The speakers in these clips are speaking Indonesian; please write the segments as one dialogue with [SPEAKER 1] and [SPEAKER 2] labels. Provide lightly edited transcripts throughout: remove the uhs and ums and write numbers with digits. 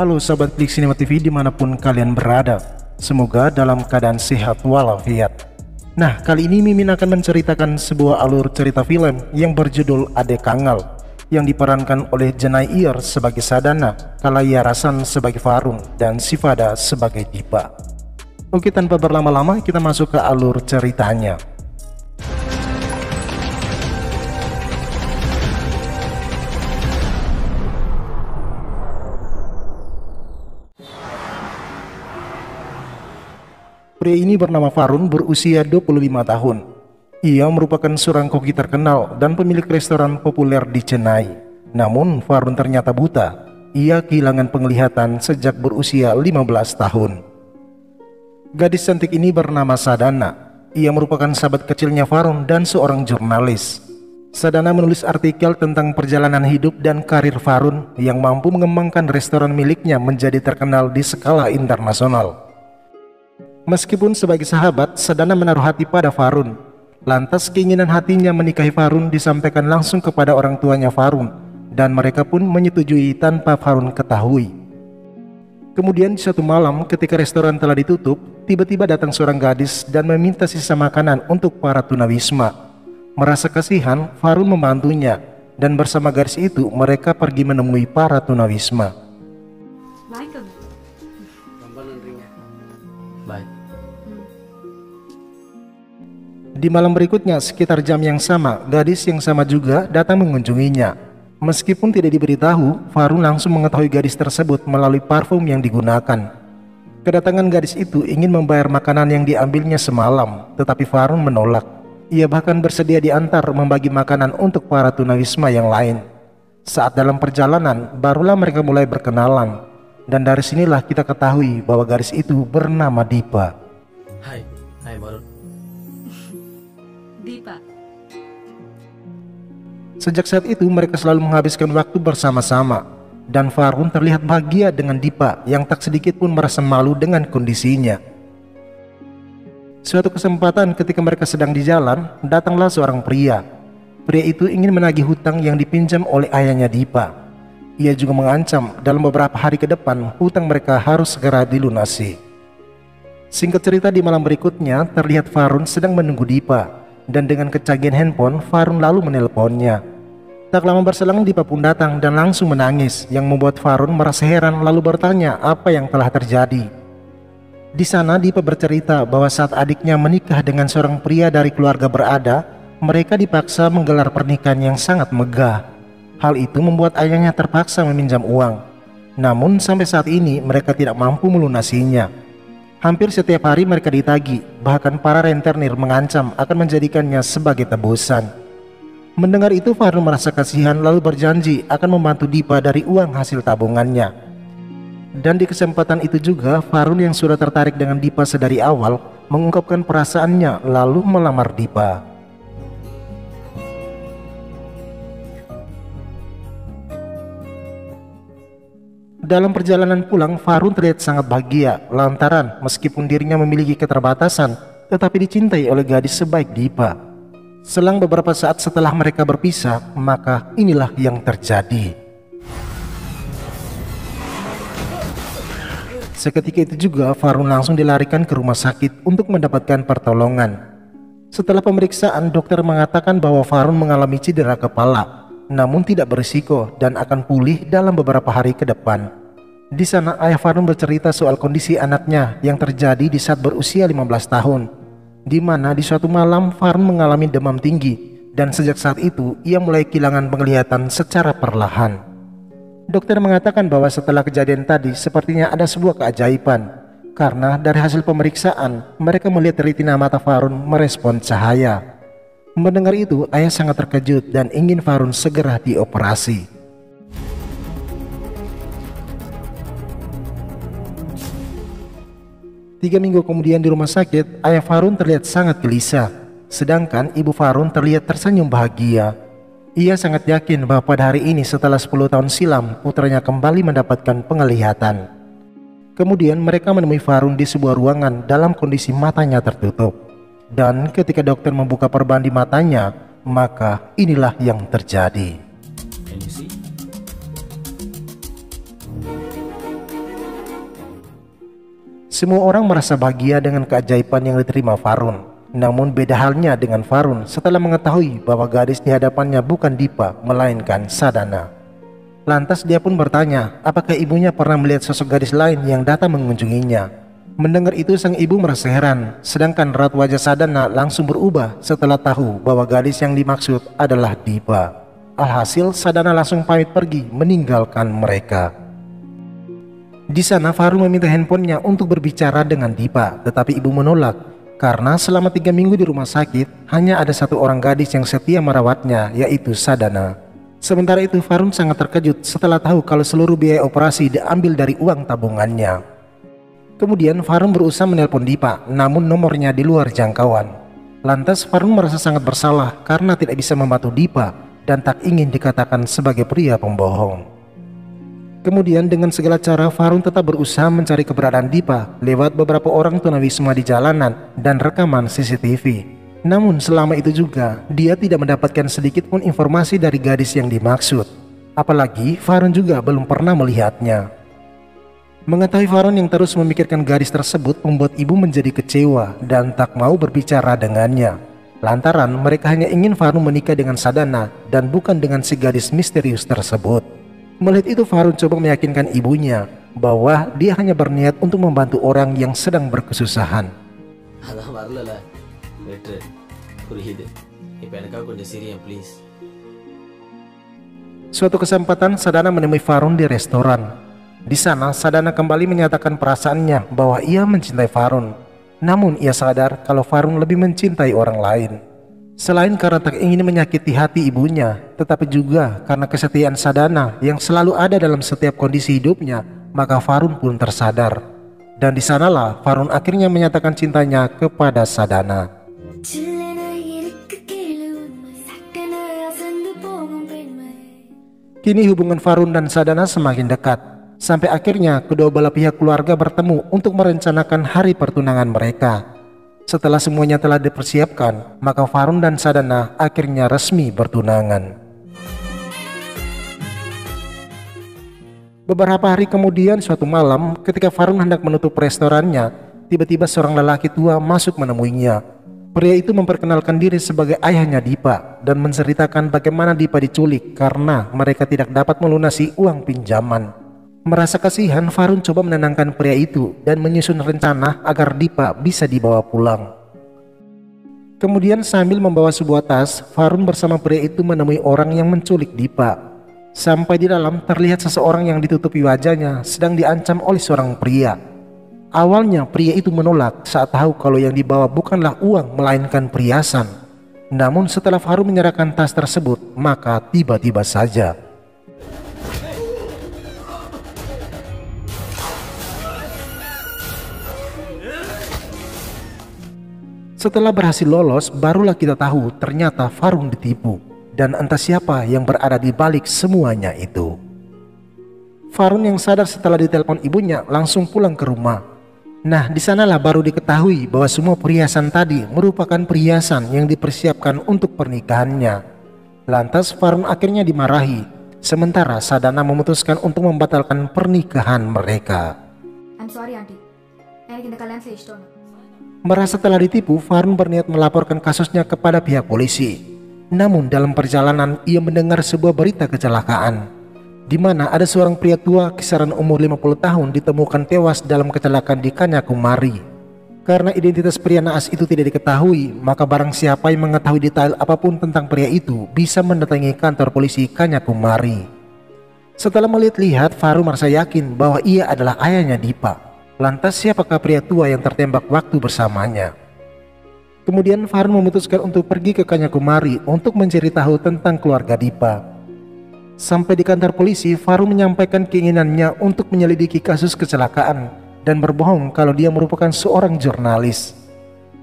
[SPEAKER 1] Halo sahabat Klik Cinema TV dimanapun kalian berada, semoga dalam keadaan sehat walafiat. Nah, kali ini Mimin akan menceritakan sebuah alur cerita film yang berjudul Ade Kangal, yang diperankan oleh Jenai Ir sebagai Sadana, Kalaya Rasan sebagai Farun, dan Sifada sebagai Dipa. Oke, tanpa berlama-lama kita masuk ke alur ceritanya. Pria ini bernama Farun, berusia 25 tahun. Ia merupakan seorang koki terkenal dan pemilik restoran populer di Chennai. Namun Farun ternyata buta. Ia kehilangan penglihatan sejak berusia 15 tahun. Gadis cantik ini bernama Sadana. Ia merupakan sahabat kecilnya Farun dan seorang jurnalis. Sadana menulis artikel tentang perjalanan hidup dan karir Farun yang mampu mengembangkan restoran miliknya menjadi terkenal di skala internasional. Meskipun sebagai sahabat, Sadana menaruh hati pada Farun. Lantas keinginan hatinya menikahi Farun disampaikan langsung kepada orang tuanya Farun, dan mereka pun menyetujui tanpa Farun ketahui. Kemudian di suatu malam ketika restoran telah ditutup, tiba-tiba datang seorang gadis dan meminta sisa makanan untuk para tunawisma. Merasa kasihan, Farun membantunya, dan bersama gadis itu mereka pergi menemui para tunawisma.
[SPEAKER 2] Baik.
[SPEAKER 1] Di malam berikutnya, sekitar jam yang sama, gadis yang sama juga datang mengunjunginya. Meskipun tidak diberitahu, Farun langsung mengetahui gadis tersebut melalui parfum yang digunakan. Kedatangan gadis itu ingin membayar makanan yang diambilnya semalam, tetapi Farun menolak. Ia bahkan bersedia diantar membagi makanan untuk para tunawisma yang lain. Saat dalam perjalanan, barulah mereka mulai berkenalan. Dan dari sinilah kita ketahui bahwa gadis itu bernama Dipa.
[SPEAKER 2] Hai Farun.
[SPEAKER 3] Dipa.
[SPEAKER 1] Sejak saat itu mereka selalu menghabiskan waktu bersama-sama. Dan Farun terlihat bahagia dengan Dipa yang tak sedikit pun merasa malu dengan kondisinya. Suatu kesempatan ketika mereka sedang di jalan, datanglah seorang pria. Pria itu ingin menagih hutang yang dipinjam oleh ayahnya Dipa. Ia juga mengancam dalam beberapa hari ke depan hutang mereka harus segera dilunasi. Singkat cerita, di malam berikutnya terlihat Farun sedang menunggu Dipa, dan dengan kecanggihan handphone Farun lalu menelponnya. Tak lama berselang Dipa pun datang dan langsung menangis, yang membuat Farun merasa heran lalu bertanya apa yang telah terjadi. Di sana Dipa bercerita bahwa saat adiknya menikah dengan seorang pria dari keluarga berada, mereka dipaksa menggelar pernikahan yang sangat megah. Hal itu membuat ayahnya terpaksa meminjam uang. Namun sampai saat ini mereka tidak mampu melunasinya. Hampir setiap hari mereka ditagih, bahkan para rentenir mengancam akan menjadikannya sebagai tebusan. Mendengar itu Farun merasa kasihan lalu berjanji akan membantu Dipa dari uang hasil tabungannya. Dan di kesempatan itu juga Farun yang sudah tertarik dengan Dipa sedari awal mengungkapkan perasaannya lalu melamar Dipa. Dalam perjalanan pulang, Farun terlihat sangat bahagia lantaran meskipun dirinya memiliki keterbatasan, tetapi dicintai oleh gadis sebaik Dipa. Selang beberapa saat setelah mereka berpisah, maka inilah yang terjadi. Seketika itu juga Farun langsung dilarikan ke rumah sakit untuk mendapatkan pertolongan. Setelah pemeriksaan, dokter mengatakan bahwa Farun mengalami cedera kepala, namun tidak berisiko dan akan pulih dalam beberapa hari ke depan. Di sana ayah Farun bercerita soal kondisi anaknya yang terjadi di saat berusia 15 tahun, di mana di suatu malam Farun mengalami demam tinggi dan sejak saat itu ia mulai kehilangan penglihatan secara perlahan. Dokter mengatakan bahwa setelah kejadian tadi sepertinya ada sebuah keajaiban, karena dari hasil pemeriksaan mereka melihat retina mata Farun merespon cahaya. Mendengar itu ayah sangat terkejut dan ingin Farun segera dioperasi. 3 minggu kemudian di rumah sakit, ayah Farun terlihat sangat gelisah, sedangkan ibu Farun terlihat tersenyum bahagia. Ia sangat yakin bahwa pada hari ini setelah 10 tahun silam putranya kembali mendapatkan penglihatan. Kemudian mereka menemui Farun di sebuah ruangan dalam kondisi matanya tertutup. Dan ketika dokter membuka perban di matanya, maka inilah yang terjadi. Semua orang merasa bahagia dengan keajaiban yang diterima Farun. Namun beda halnya dengan Farun setelah mengetahui bahwa gadis di hadapannya bukan Dipa, melainkan Sadana. Lantas dia pun bertanya, apakah ibunya pernah melihat sosok gadis lain yang datang mengunjunginya. Mendengar itu sang ibu merasa heran, sedangkan raut wajah Sadana langsung berubah setelah tahu bahwa gadis yang dimaksud adalah Dipa. Alhasil Sadana langsung pamit pergi meninggalkan mereka. Di sana Farun meminta handphonenya untuk berbicara dengan Dipa, tetapi ibu menolak karena selama 3 minggu di rumah sakit hanya ada satu orang gadis yang setia merawatnya, yaitu Sadana. Sementara itu Farun sangat terkejut setelah tahu kalau seluruh biaya operasi diambil dari uang tabungannya. Kemudian Farun berusaha menelpon Dipa, namun nomornya di luar jangkauan. Lantas Farun merasa sangat bersalah karena tidak bisa membantu Dipa dan tak ingin dikatakan sebagai pria pembohong. Kemudian dengan segala cara Farun tetap berusaha mencari keberadaan Dipa lewat beberapa orang tunawisma di jalanan dan rekaman CCTV. Namun selama itu juga dia tidak mendapatkan sedikit pun informasi dari gadis yang dimaksud. Apalagi Farun juga belum pernah melihatnya. Mengetahui Farun yang terus memikirkan gadis tersebut membuat ibu menjadi kecewa dan tak mau berbicara dengannya. Lantaran mereka hanya ingin Farun menikah dengan Sadana dan bukan dengan si gadis misterius tersebut. Melihat itu Farun coba meyakinkan ibunya bahwa dia hanya berniat untuk membantu orang yang sedang berkesusahan.
[SPEAKER 2] அதான் வரல வெற்று புரியுது. இப்போ எனக்காக கொஞ்சம் cerium please.
[SPEAKER 1] Suatu kesempatan Sadana menemui Farun di restoran. Di sana Sadana kembali menyatakan perasaannya bahwa ia mencintai Farun. Namun ia sadar kalau Farun lebih mencintai orang lain. Selain karena tak ingin menyakiti hati ibunya, tetapi juga karena kesetiaan Sadana yang selalu ada dalam setiap kondisi hidupnya, maka Farun pun tersadar. Dan di sanalah Farun akhirnya menyatakan cintanya kepada Sadana. Kini hubungan Farun dan Sadana semakin dekat, sampai akhirnya kedua belah pihak keluarga bertemu untuk merencanakan hari pertunangan mereka. Setelah semuanya telah dipersiapkan, maka Farun dan Sadana akhirnya resmi bertunangan. Beberapa hari kemudian suatu malam ketika Farun hendak menutup restorannya, tiba-tiba seorang lelaki tua masuk menemuinya. Pria itu memperkenalkan diri sebagai ayahnya Dipa dan menceritakan bagaimana Dipa diculik karena mereka tidak dapat melunasi uang pinjaman. Merasa kasihan, Farun coba menenangkan pria itu dan menyusun rencana agar Dipa bisa dibawa pulang. Kemudian sambil membawa sebuah tas, Farun bersama pria itu menemui orang yang menculik Dipa. Sampai di dalam terlihat seseorang yang ditutupi wajahnya sedang diancam oleh seorang pria. Awalnya pria itu menolak saat tahu kalau yang dibawa bukanlah uang melainkan perhiasan. Namun setelah Farun menyerahkan tas tersebut, maka tiba-tiba saja setelah berhasil lolos, barulah kita tahu ternyata Farun ditipu. Dan entah siapa yang berada di balik semuanya itu. Farun yang sadar setelah ditelepon ibunya langsung pulang ke rumah. Nah, di sanalah baru diketahui bahwa semua perhiasan tadi merupakan perhiasan yang dipersiapkan untuk pernikahannya. Lantas Farun akhirnya dimarahi, sementara Sadana memutuskan untuk membatalkan pernikahan mereka.
[SPEAKER 3] I'm sorry, Auntie. எனக்கு இந்த கல்யாணம் செய்ய இஷ்டம்.
[SPEAKER 1] Merasa telah ditipu, Farun berniat melaporkan kasusnya kepada pihak polisi. Namun dalam perjalanan ia mendengar sebuah berita kecelakaan, di mana ada seorang pria tua kisaran umur 50 tahun ditemukan tewas dalam kecelakaan di Kanyakumari. Karena identitas pria naas itu tidak diketahui, maka barang siapa yang mengetahui detail apapun tentang pria itu bisa mendatangi kantor polisi Kanyakumari. Setelah melihat-lihat, Farun merasa yakin bahwa ia adalah ayahnya Dipa. Lantas siapakah pria tua yang tertembak waktu bersamanya? Kemudian Farun memutuskan untuk pergi ke Kanyakumari untuk mencari tahu tentang keluarga Dipa. Sampai di kantor polisi, Farun menyampaikan keinginannya untuk menyelidiki kasus kecelakaan dan berbohong kalau dia merupakan seorang jurnalis.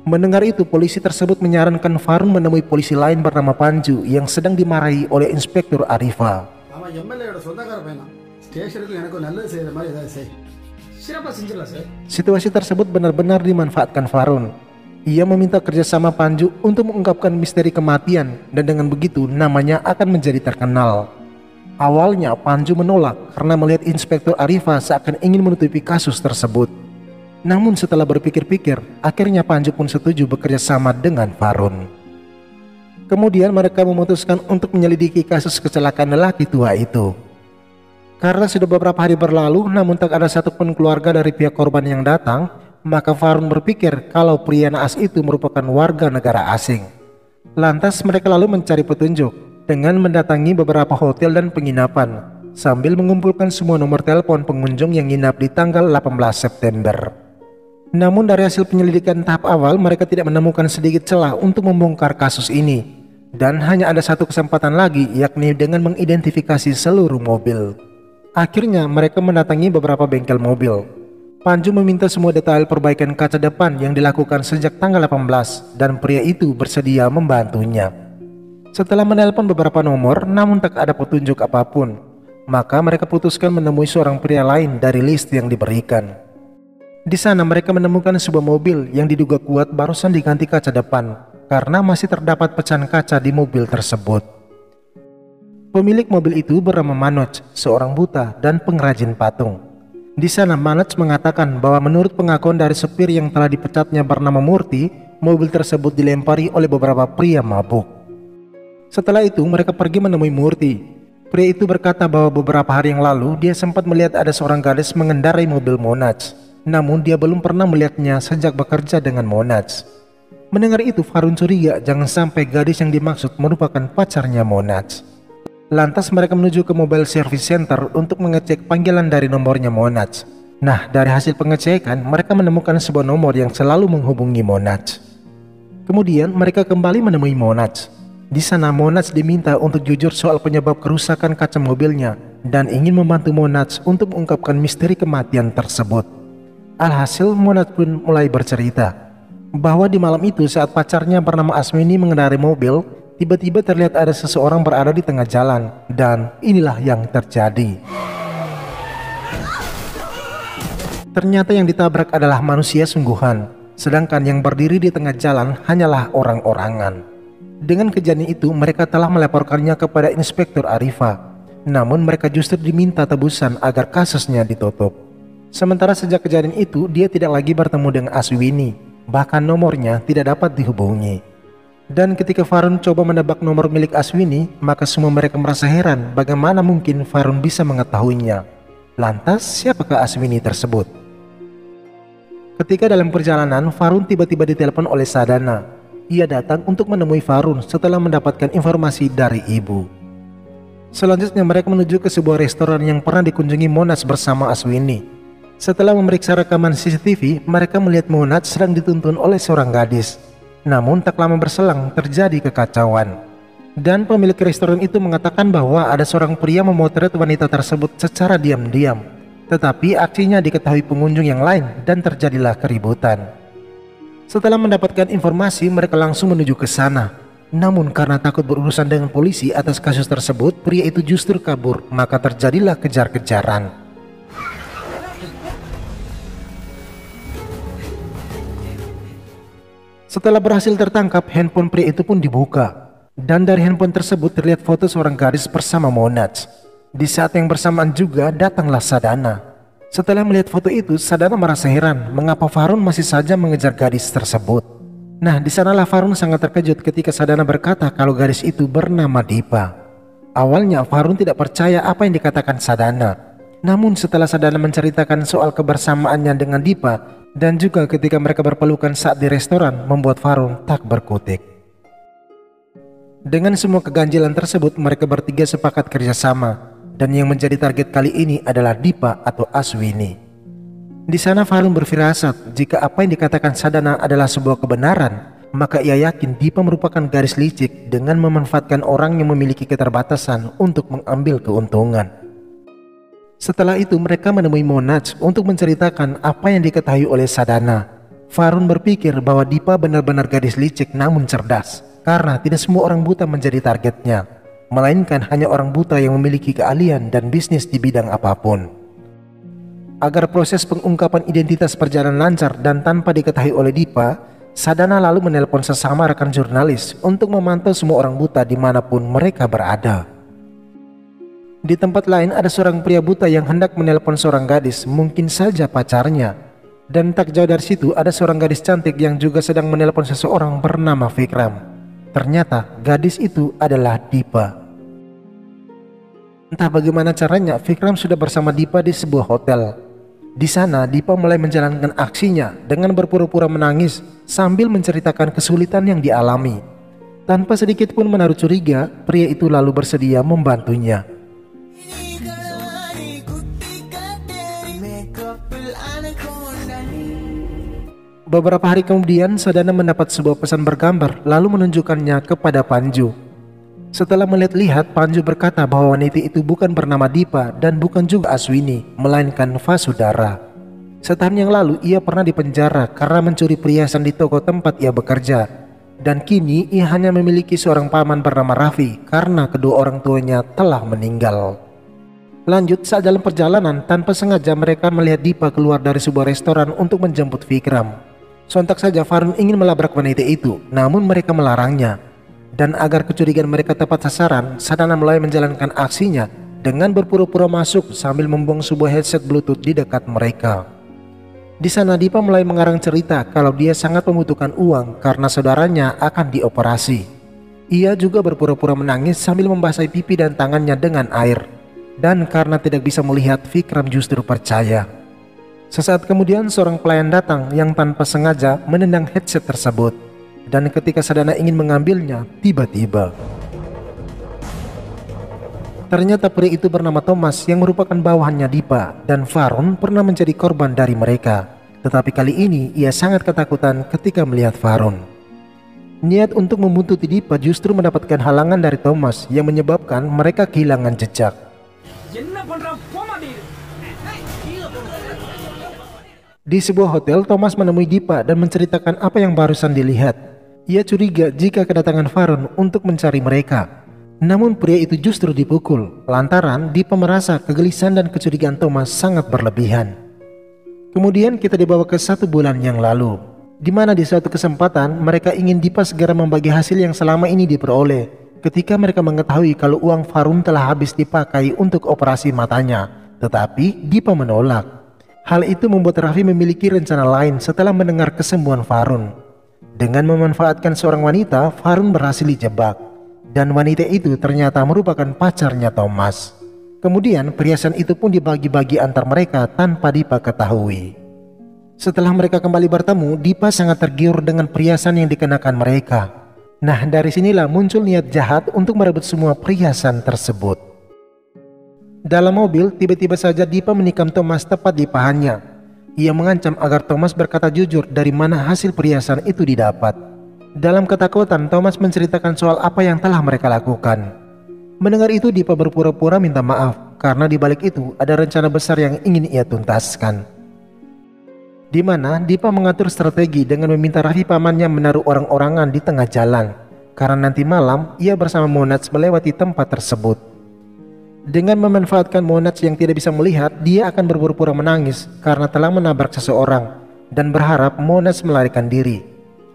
[SPEAKER 1] Mendengar itu, polisi tersebut menyarankan Farun menemui polisi lain bernama Panju yang sedang dimarahi oleh Inspektur Arifa. Situasi tersebut benar-benar dimanfaatkan Farun. Ia meminta kerjasama Panju untuk mengungkapkan misteri kematian dan dengan begitu namanya akan menjadi terkenal. Awalnya Panju menolak karena melihat Inspektur Arifa seakan ingin menutupi kasus tersebut. Namun setelah berpikir-pikir, akhirnya Panju pun setuju bekerja sama dengan Farun. Kemudian mereka memutuskan untuk menyelidiki kasus kecelakaan lelaki tua itu. Karena sudah beberapa hari berlalu namun tak ada satupun keluarga dari pihak korban yang datang, maka Farun berpikir kalau pria naas itu merupakan warga negara asing. Lantas mereka lalu mencari petunjuk dengan mendatangi beberapa hotel dan penginapan sambil mengumpulkan semua nomor telepon pengunjung yang nginap di tanggal 18 September. Namun dari hasil penyelidikan tahap awal mereka tidak menemukan sedikit celah untuk membongkar kasus ini, dan hanya ada satu kesempatan lagi, yakni dengan mengidentifikasi seluruh mobil. Akhirnya mereka mendatangi beberapa bengkel mobil. Panju meminta semua detail perbaikan kaca depan yang dilakukan sejak tanggal 18 dan pria itu bersedia membantunya. Setelah menelpon beberapa nomor namun tak ada petunjuk apapun, maka mereka putuskan menemui seorang pria lain dari list yang diberikan. Di sana mereka menemukan sebuah mobil yang diduga kuat barusan diganti kaca depan karena masih terdapat pecahan kaca di mobil tersebut. Pemilik mobil itu bernama Manoj, seorang buta dan pengrajin patung. Di sana Manoj mengatakan bahwa menurut pengakuan dari supir yang telah dipecatnya bernama Murti, mobil tersebut dilempari oleh beberapa pria mabuk. Setelah itu mereka pergi menemui Murti. Pria itu berkata bahwa beberapa hari yang lalu dia sempat melihat ada seorang gadis mengendarai mobil Monaj, namun dia belum pernah melihatnya sejak bekerja dengan Monaj. Mendengar itu Farun curiga jangan sampai gadis yang dimaksud merupakan pacarnya Monaj. Lantas mereka menuju ke mobile service center untuk mengecek panggilan dari nomornya Monaj. Nah, dari hasil pengecekan mereka menemukan sebuah nomor yang selalu menghubungi Monaj. Kemudian mereka kembali menemui Monaj. Di sana Monaj diminta untuk jujur soal penyebab kerusakan kaca mobilnya dan ingin membantu Monaj untuk mengungkapkan misteri kematian tersebut. Alhasil Monaj pun mulai bercerita bahwa di malam itu saat pacarnya bernama Aswini mengendarai mobil, tiba-tiba terlihat ada seseorang berada di tengah jalan dan inilah yang terjadi. Ternyata yang ditabrak adalah manusia sungguhan, sedangkan yang berdiri di tengah jalan hanyalah orang-orangan. Dengan kejadian itu mereka telah melaporkannya kepada Inspektur Arifa, namun mereka justru diminta tebusan agar kasusnya ditutup. Sementara sejak kejadian itu dia tidak lagi bertemu dengan Aswini, bahkan nomornya tidak dapat dihubungi. Dan ketika Farun coba menebak nomor milik Aswini, maka semua mereka merasa heran bagaimana mungkin Farun bisa mengetahuinya. Lantas siapakah Aswini tersebut? Ketika dalam perjalanan Farun tiba-tiba ditelepon oleh Sadana. Ia datang untuk menemui Farun setelah mendapatkan informasi dari ibu. Selanjutnya mereka menuju ke sebuah restoran yang pernah dikunjungi Monaj bersama Aswini. Setelah memeriksa rekaman CCTV, mereka melihat Monaj sedang dituntun oleh seorang gadis. Namun tak lama berselang terjadi kekacauan. Dan pemilik restoran itu mengatakan bahwa ada seorang pria memotret wanita tersebut secara diam-diam. Tetapi aksinya diketahui pengunjung yang lain dan terjadilah keributan. Setelah mendapatkan informasi, mereka langsung menuju ke sana. Namun karena takut berurusan dengan polisi atas kasus tersebut, pria itu justru kabur, maka terjadilah kejar-kejaran. Setelah berhasil tertangkap, handphone pria itu pun dibuka. Dan dari handphone tersebut terlihat foto seorang gadis bersama Monaj. Di saat yang bersamaan juga datanglah Sadana. Setelah melihat foto itu, Sadana merasa heran mengapa Farun masih saja mengejar gadis tersebut. Nah, di sanalah Farun sangat terkejut ketika Sadana berkata kalau gadis itu bernama Dipa. Awalnya Farun tidak percaya apa yang dikatakan Sadana. Namun setelah Sadana menceritakan soal kebersamaannya dengan Dipa dan juga ketika mereka berpelukan saat di restoran, membuat Farun tak berkutik. Dengan semua keganjilan tersebut, mereka bertiga sepakat kerjasama. Dan yang menjadi target kali ini adalah Dipa atau Aswini. Di sana Farun berfirasat jika apa yang dikatakan Sadana adalah sebuah kebenaran, maka ia yakin Dipa merupakan gadis licik dengan memanfaatkan orang yang memiliki keterbatasan untuk mengambil keuntungan. Setelah itu mereka menemui Monaj untuk menceritakan apa yang diketahui oleh Sadana. Farun berpikir bahwa Dipa benar-benar gadis licik namun cerdas, karena tidak semua orang buta menjadi targetnya, melainkan hanya orang buta yang memiliki keahlian dan bisnis di bidang apapun. Agar proses pengungkapan identitas berjalan lancar dan tanpa diketahui oleh Dipa, Sadana lalu menelpon sesama rekan jurnalis untuk memantau semua orang buta dimanapun mereka berada. Di tempat lain ada seorang pria buta yang hendak menelpon seorang gadis, mungkin saja pacarnya. Dan tak jauh dari situ ada seorang gadis cantik yang juga sedang menelpon seseorang bernama Vikram. Ternyata gadis itu adalah Dipa. Entah bagaimana caranya, Vikram sudah bersama Dipa di sebuah hotel. Di sana Dipa mulai menjalankan aksinya dengan berpura-pura menangis sambil menceritakan kesulitan yang dialami. Tanpa sedikit pun menaruh curiga, pria itu lalu bersedia membantunya. Beberapa hari kemudian, Sadana mendapat sebuah pesan bergambar lalu menunjukkannya kepada Panju. Setelah melihat-lihat, Panju berkata bahwa wanita itu bukan bernama Dipa dan bukan juga Aswini, melainkan Vasudara. Setahun yang lalu ia pernah dipenjara karena mencuri perhiasan di toko tempat ia bekerja. Dan kini ia hanya memiliki seorang paman bernama Raffi karena kedua orang tuanya telah meninggal. Lanjut, saat dalam perjalanan tanpa sengaja mereka melihat Dipa keluar dari sebuah restoran untuk menjemput Vikram. Sontak saja Varun ingin melabrak wanita itu, namun mereka melarangnya. Dan agar kecurigaan mereka tepat sasaran, Sadana mulai menjalankan aksinya dengan berpura-pura masuk sambil membuang sebuah headset Bluetooth di dekat mereka. Di sana Dipa mulai mengarang cerita kalau dia sangat membutuhkan uang karena saudaranya akan dioperasi. Ia juga berpura-pura menangis sambil membasahi pipi dan tangannya dengan air. Dan karena tidak bisa melihat, Vikram justru percaya. Sesaat kemudian seorang pelayan datang yang tanpa sengaja menendang headset tersebut. Dan ketika Sadana ingin mengambilnya, tiba-tiba ternyata pria itu bernama Thomas yang merupakan bawahannya Dipa, dan Varun pernah menjadi korban dari mereka. Tetapi kali ini ia sangat ketakutan ketika melihat Varun. Niat untuk membuntuti Dipa justru mendapatkan halangan dari Thomas yang menyebabkan mereka kehilangan jejak. Di sebuah hotel, Thomas menemui Dipa dan menceritakan apa yang barusan dilihat. Ia curiga jika kedatangan Varun untuk mencari mereka. Namun pria itu justru dipukul, lantaran Dipa merasa kegelisahan dan kecurigaan Thomas sangat berlebihan. Kemudian kita dibawa ke 1 bulan yang lalu, di mana di suatu kesempatan mereka ingin Dipa segera membagi hasil yang selama ini diperoleh. Ketika mereka mengetahui kalau uang Varun telah habis dipakai untuk operasi matanya, tetapi Dipa menolak. Hal itu membuat Raffi memiliki rencana lain setelah mendengar kesembuhan Varun. Dengan memanfaatkan seorang wanita, Varun berhasil dijebak. Dan wanita itu ternyata merupakan pacarnya Thomas. Kemudian perhiasan itu pun dibagi-bagi antar mereka tanpa Dipa ketahui. Setelah mereka kembali bertemu, Dipa sangat tergiur dengan perhiasan yang dikenakan mereka. Nah, dari sinilah muncul niat jahat untuk merebut semua perhiasan tersebut. Dalam mobil, tiba-tiba saja Dipa menikam Thomas tepat di pahanya. Ia mengancam agar Thomas berkata jujur dari mana hasil perhiasan itu didapat. Dalam ketakutan, Thomas menceritakan soal apa yang telah mereka lakukan. Mendengar itu, Dipa berpura-pura minta maaf karena di balik itu ada rencana besar yang ingin ia tuntaskan. Di mana Dipa mengatur strategi dengan meminta Raffi pamannya menaruh orang-orangan di tengah jalan. Karena nanti malam ia bersama Monats melewati tempat tersebut. Dengan memanfaatkan Monats yang tidak bisa melihat, dia akan berpura-pura menangis karena telah menabrak seseorang dan berharap Monats melarikan diri.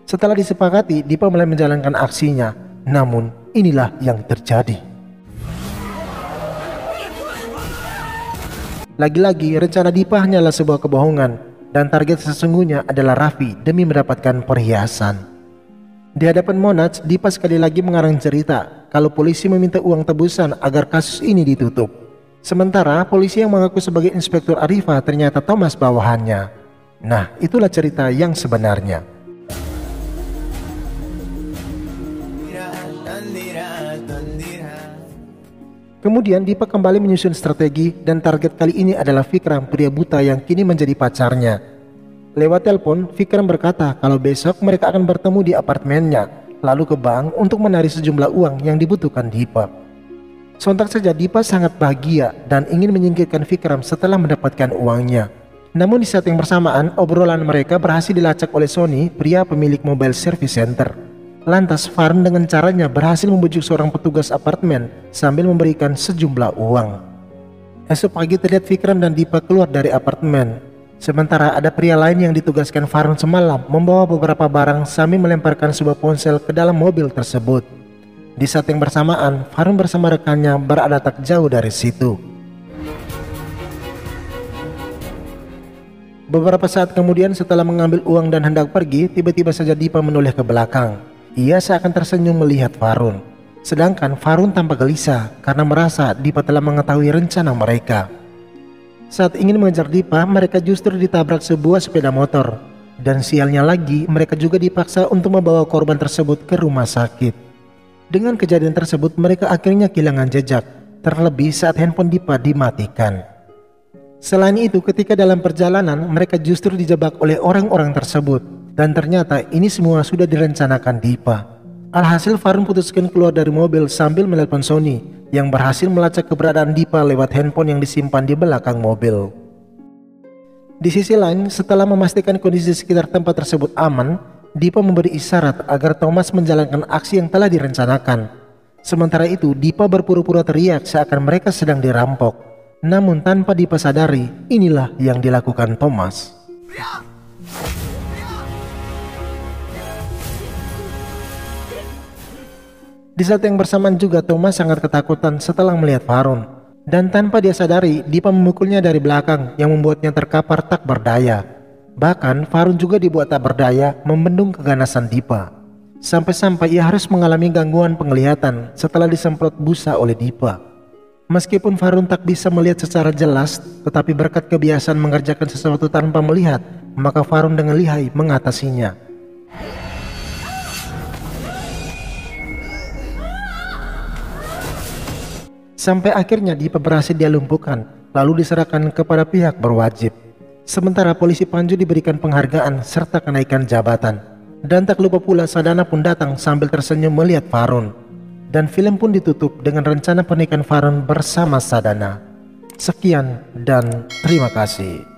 [SPEAKER 1] Setelah disepakati, Dipa mulai menjalankan aksinya. Namun inilah yang terjadi. Lagi-lagi rencana Dipa hanyalah sebuah kebohongan dan target sesungguhnya adalah Raffi demi mendapatkan perhiasan. Di hadapan Monats, Dipa sekali lagi mengarang cerita kalau polisi meminta uang tebusan agar kasus ini ditutup. Sementara polisi yang mengaku sebagai Inspektur Arifa ternyata Thomas bawahannya. Nah, itulah cerita yang sebenarnya. Kemudian Dipa kembali menyusun strategi dan target kali ini adalah Vikram, pria buta yang kini menjadi pacarnya. Lewat telepon, Vikram berkata kalau besok mereka akan bertemu di apartemennya, lalu ke bank untuk menarik sejumlah uang yang dibutuhkan Dipa. Sontak saja Dipa sangat bahagia dan ingin menyingkirkan Vikram setelah mendapatkan uangnya. Namun di saat yang bersamaan, obrolan mereka berhasil dilacak oleh Sony, pria pemilik mobile service center. Lantas Varun dengan caranya berhasil membujuk seorang petugas apartemen sambil memberikan sejumlah uang. Esok pagi terlihat Vikram dan Dipa keluar dari apartemen. Sementara ada pria lain yang ditugaskan Varun semalam membawa beberapa barang sambil melemparkan sebuah ponsel ke dalam mobil tersebut. Di saat yang bersamaan, Varun bersama rekannya berada tak jauh dari situ. Beberapa saat kemudian setelah mengambil uang dan hendak pergi, tiba-tiba saja Dipa menoleh ke belakang. Ia seakan tersenyum melihat Varun. Sedangkan Varun tampak gelisah karena merasa Dipa telah mengetahui rencana mereka. Saat ingin mengejar Dipa, mereka justru ditabrak sebuah sepeda motor. Dan sialnya lagi, mereka juga dipaksa untuk membawa korban tersebut ke rumah sakit. Dengan kejadian tersebut, mereka akhirnya kehilangan jejak, terlebih saat handphone Dipa dimatikan. Selain itu, ketika dalam perjalanan, mereka justru dijebak oleh orang-orang tersebut. Dan ternyata ini semua sudah direncanakan Dipa. Alhasil Varun putuskan keluar dari mobil sambil menelepon Sony, yang berhasil melacak keberadaan Dipa lewat handphone yang disimpan di belakang mobil. Di sisi lain, setelah memastikan kondisi sekitar tempat tersebut aman, Dipa memberi isyarat agar Thomas menjalankan aksi yang telah direncanakan. Sementara itu, Dipa berpura-pura teriak seakan mereka sedang dirampok. Namun tanpa Dipa sadari, inilah yang dilakukan Thomas. Di saat yang bersamaan juga Thomas sangat ketakutan setelah melihat Varun. Dan tanpa dia sadari, Dipa memukulnya dari belakang yang membuatnya terkapar tak berdaya. Bahkan Varun juga dibuat tak berdaya membendung keganasan Dipa. Sampai-sampai ia harus mengalami gangguan penglihatan setelah disemprot busa oleh Dipa. Meskipun Varun tak bisa melihat secara jelas, tetapi berkat kebiasaan mengerjakan sesuatu tanpa melihat, maka Varun dengan lihai mengatasinya. Sampai akhirnya Dipa berhasil dia lumpuhkan, lalu diserahkan kepada pihak berwajib. Sementara polisi Panju diberikan penghargaan serta kenaikan jabatan. Dan tak lupa pula Sadana pun datang sambil tersenyum melihat Varun. Dan film pun ditutup dengan rencana pernikahan Varun bersama Sadana. Sekian dan terima kasih.